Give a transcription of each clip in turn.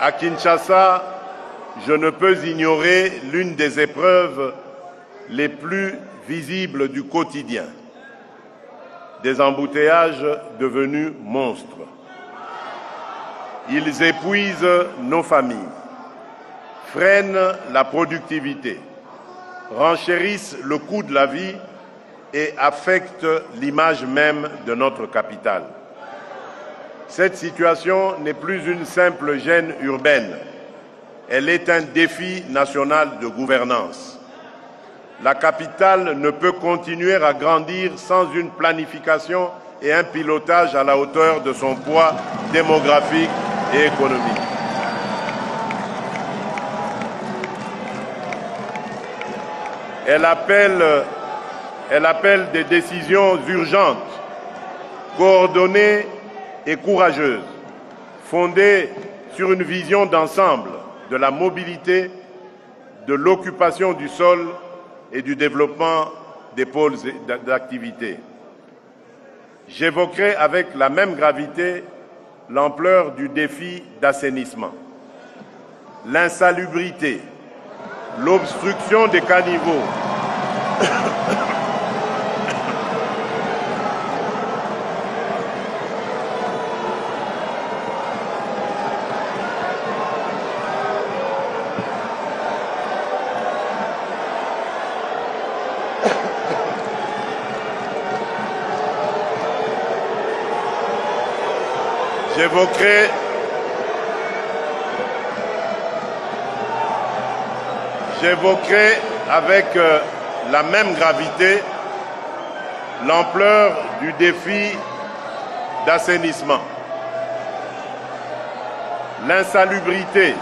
À Kinshasa, je ne peux ignorer l'une des épreuves les plus visibles du quotidien. Des embouteillages devenus monstres. Ils épuisent nos familles, freinent la productivité, renchérissent le coût de la vie et affectent l'image même de notre capitale. Cette situation n'est plus une simple gêne urbaine, elle est un défi national de gouvernance. La capitale ne peut continuer à grandir sans une planification et un pilotage à la hauteur de son poids démographique et économique. Elle appelle des décisions urgentes, coordonnées et courageuses, fondées sur une vision d'ensemble de la mobilité, de l'occupation du sol et du développement des pôles d'activité. J'évoquerai avec la même gravité l'ampleur du défi d'assainissement, l'insalubrité, l'obstruction des caniveaux, J'évoquerai avec la même gravité l'ampleur du défi d'assainissement, l'insalubrité,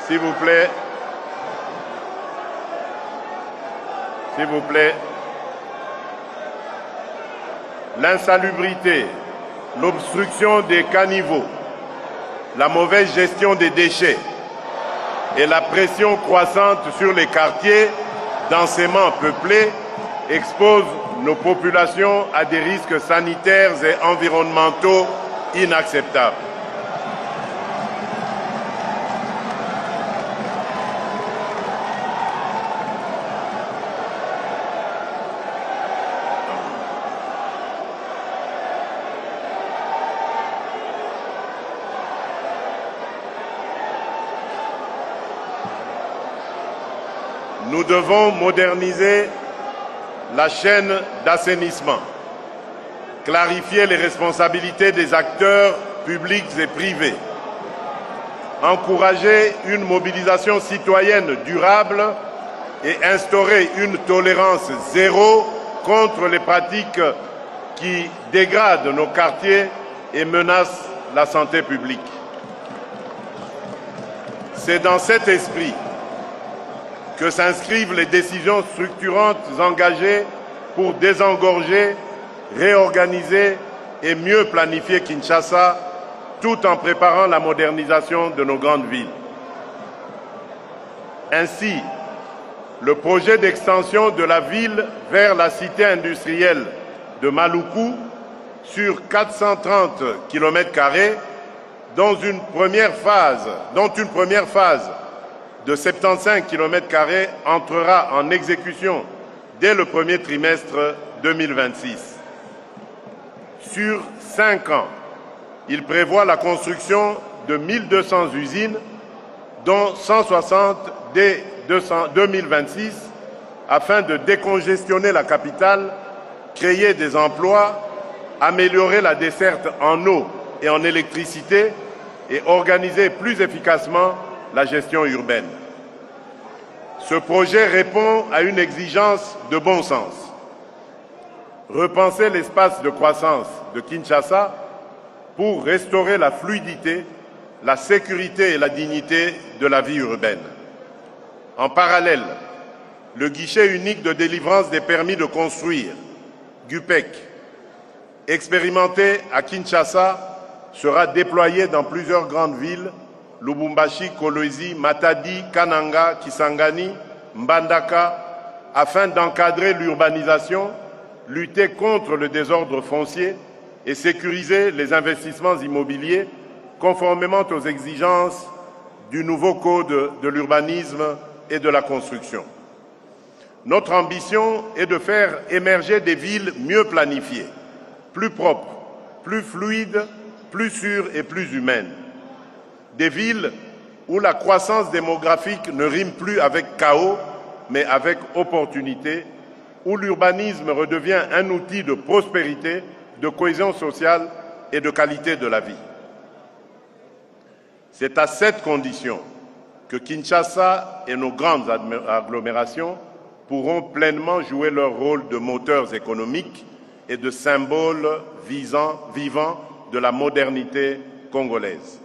s'il vous plaît, l'insalubrité, l'obstruction des caniveaux, la mauvaise gestion des déchets et la pression croissante sur les quartiers densément peuplés exposent nos populations à des risques sanitaires et environnementaux inacceptables. Nous devons moderniser la chaîne d'assainissement, clarifier les responsabilités des acteurs publics et privés, encourager une mobilisation citoyenne durable et instaurer une tolérance zéro contre les pratiques qui dégradent nos quartiers et menacent la santé publique. C'est dans cet esprit que s'inscrivent les décisions structurantes engagées pour désengorger, réorganiser et mieux planifier Kinshasa, tout en préparant la modernisation de nos grandes villes. Ainsi, le projet d'extension de la ville vers la cité industrielle de Maluku sur 430 km², dont une première phase de 75 km² entrera en exécution dès le premier trimestre 2026. Sur 5 ans, il prévoit la construction de 1200 usines, dont 160 dès 2026, afin de décongestionner la capitale, créer des emplois, améliorer la desserte en eau et en électricité et organiser plus efficacement la gestion urbaine. Ce projet répond à une exigence de bon sens. Repenser l'espace de croissance de Kinshasa pour restaurer la fluidité, la sécurité et la dignité de la vie urbaine. En parallèle, le guichet unique de délivrance des permis de construire, GUPEC, expérimenté à Kinshasa, sera déployé dans plusieurs grandes villes Lubumbashi, Kolwezi, Matadi, Kananga, Kisangani, Mbandaka, afin d'encadrer l'urbanisation, lutter contre le désordre foncier et sécuriser les investissements immobiliers conformément aux exigences du nouveau Code de l'urbanisme et de la construction. Notre ambition est de faire émerger des villes mieux planifiées, plus propres, plus fluides, plus sûres et plus humaines. Des villes où la croissance démographique ne rime plus avec chaos, mais avec opportunité, où l'urbanisme redevient un outil de prospérité, de cohésion sociale et de qualité de la vie. C'est à cette condition que Kinshasa et nos grandes agglomérations pourront pleinement jouer leur rôle de moteurs économiques et de symboles vivants de la modernité congolaise.